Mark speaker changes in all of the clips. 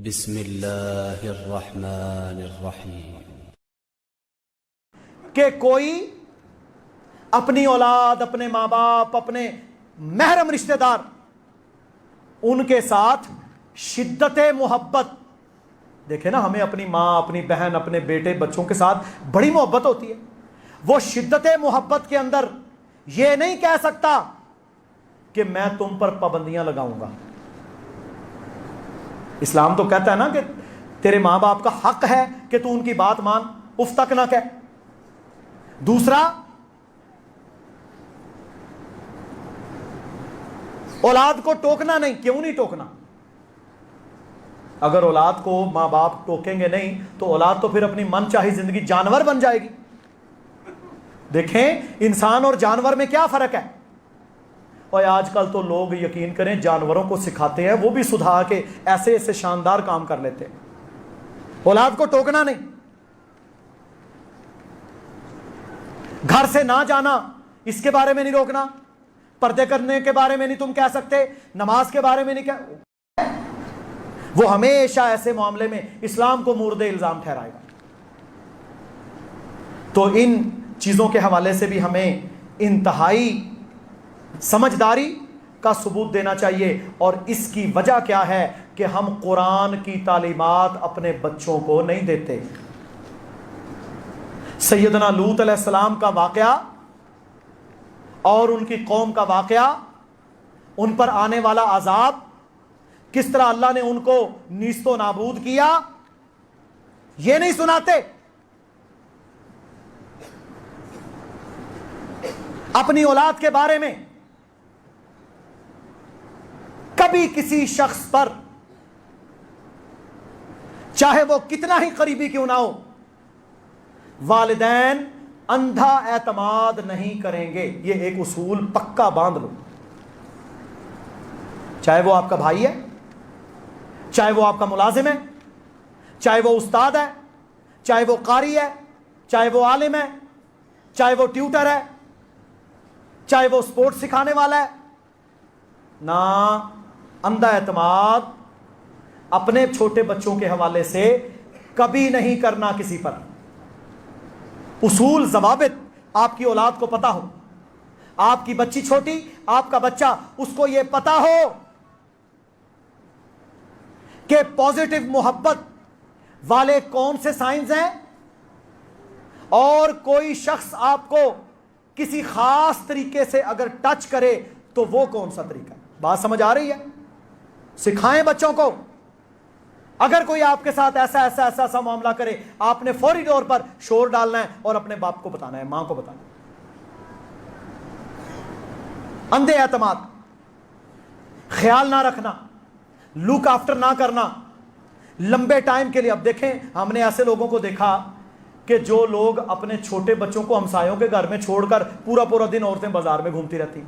Speaker 1: بسم اللہ الرحمن الرحیم۔
Speaker 2: کہ کوئی اپنی اولاد، اپنے ماں باپ، اپنے محرم رشتہ دار، ان کے ساتھ شدت محبت، دیکھیں نا، ہمیں اپنی ماں، اپنی بہن، اپنے بیٹے، بچوں کے ساتھ بڑی محبت ہوتی ہے۔ وہ شدت محبت کے اندر یہ نہیں کہہ سکتا کہ میں تم پر پابندیاں لگاؤں گا۔ اسلام تو کہتا ہے نا کہ تیرے ماں باپ کا حق ہے کہ تو ان کی بات مان، اف تک نہ کہہ۔ دوسرا، اولاد کو ٹوکنا نہیں۔ کیوں نہیں ٹوکنا؟ اگر اولاد کو ماں باپ ٹوکیں گے نہیں تو اولاد تو پھر اپنی من چاہی زندگی جانور بن جائے گی۔ دیکھیں انسان اور جانور میں کیا فرق ہے۔ اور آج کل تو لوگ یقین کریں جانوروں کو سکھاتے ہیں، وہ بھی سدھا کے ایسے ایسے شاندار کام کر لیتے ہیں۔ اولاد کو ٹوکنا نہیں، گھر سے نہ جانا اس کے بارے میں نہیں روکنا، پردے کرنے کے بارے میں نہیں تم کہہ سکتے، نماز کے بارے میں نہیں کہہ، وہ ہمیشہ ایسے معاملے میں اسلام کو مورد الزام ٹھہرائے گا۔ تو ان چیزوں کے حوالے سے بھی ہمیں انتہائی سمجھداری کا ثبوت دینا چاہیے۔ اور اس کی وجہ کیا ہے کہ ہم قرآن کی تعلیمات اپنے بچوں کو نہیں دیتے۔ سیدنا لوط علیہ السلام کا واقعہ اور ان کی قوم کا واقعہ، ان پر آنے والا عذاب، کس طرح اللہ نے ان کو نیست و نابود کیا، یہ نہیں سناتے۔ اپنی اولاد کے بارے میں کبھی کسی شخص پر، چاہے وہ کتنا ہی قریبی کیوں نہ ہو، والدین اندھا اعتماد نہیں کریں گے۔ یہ ایک اصول پکا باندھ لو۔ چاہے وہ آپ کا بھائی ہے، چاہے وہ آپ کا ملازم ہے، چاہے وہ استاد ہے، چاہے وہ قاری ہے، چاہے وہ عالم ہے، چاہے وہ ٹیوٹر ہے، چاہے وہ سپورٹ سکھانے والا ہے، نہ اندھا اعتماد اپنے چھوٹے بچوں کے حوالے سے کبھی نہیں کرنا کسی پر۔ اصول، ضوابط آپ کی اولاد کو پتا ہو، آپ کی بچی چھوٹی، آپ کا بچہ، اس کو یہ پتا ہو کہ پازیٹو محبت والے کون سے سائنز ہیں، اور کوئی شخص آپ کو کسی خاص طریقے سے اگر ٹچ کرے تو وہ کون سا طریقہ ہے۔ بات سمجھ آ رہی ہے؟ سکھائیں بچوں کو۔ اگر کوئی آپ کے ساتھ ایسا معاملہ کرے، آپ نے فوری طور پر شور ڈالنا ہے اور اپنے باپ کو بتانا ہے، ماں کو بتانا ہے۔ اندھے اعتماد، خیال نہ رکھنا، لک آفٹر نہ کرنا لمبے ٹائم کے لیے۔ اب دیکھیں، ہم نے ایسے لوگوں کو دیکھا کہ جو لوگ اپنے چھوٹے بچوں کو ہمسایوں کے گھر میں چھوڑ کر پورا دن عورتیں بازار میں گھومتی رہتی،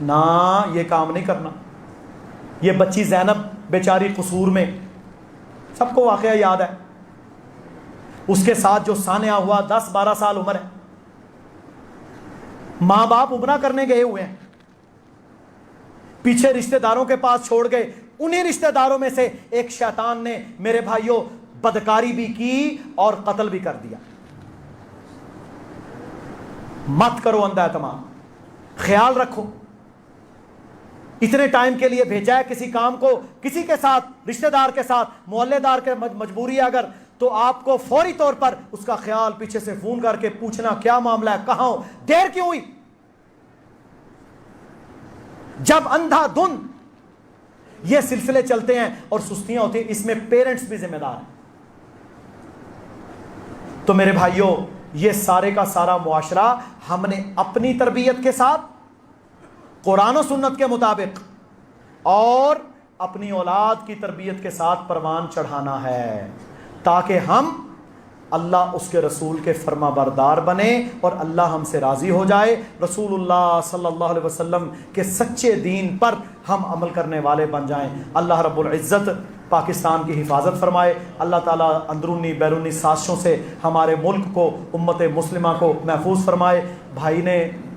Speaker 2: نہ، یہ کام نہیں کرنا۔ یہ بچی زینب بیچاری قصور میں، سب کو واقعہ یاد ہے، اس کے ساتھ جو سانحہ ہوا، 10-12 سال عمر ہے، ماں باپ عمرہ کرنے گئے ہوئے ہیں، پیچھے رشتہ داروں کے پاس چھوڑ گئے۔ انہی رشتہ داروں میں سے ایک شیطان نے، میرے بھائیوں، بدکاری بھی کی اور قتل بھی کر دیا۔ مت کرو اندھا اعتماد، خیال رکھو۔ اتنے ٹائم کے لیے بھیجا ہے کسی کام کو، کسی کے ساتھ، رشتہ دار کے ساتھ، محلے دار کے مجبوری ہے اگر، تو آپ کو فوری طور پر اس کا خیال پیچھے سے فون کر کے پوچھنا کیا معاملہ ہے، کہاں ہو، دیر کیوں ہوئی۔ جب اندھا دھند یہ سلسلے چلتے ہیں اور سستیاں ہوتی ہیں، اس میں پیرنٹس بھی ذمہ دار ہیں۔ تو میرے بھائیوں، یہ سارے کا سارا معاشرہ ہم نے اپنی تربیت کے ساتھ، قرآن و سنت کے مطابق، اور اپنی اولاد کی تربیت کے ساتھ پروان چڑھانا ہے، تاکہ ہم اللہ، اس کے رسول کے فرما بردار بنے اور اللہ ہم سے راضی ہو جائے، رسول اللہ صلی اللہ علیہ وسلم کے سچے دین پر ہم عمل کرنے والے بن جائیں۔ اللہ رب العزت پاکستان کی حفاظت فرمائے۔ اللہ تعالیٰ اندرونی بیرونی سازشوں سے ہمارے ملک کو، امت مسلمہ کو محفوظ فرمائے۔ بھائی نے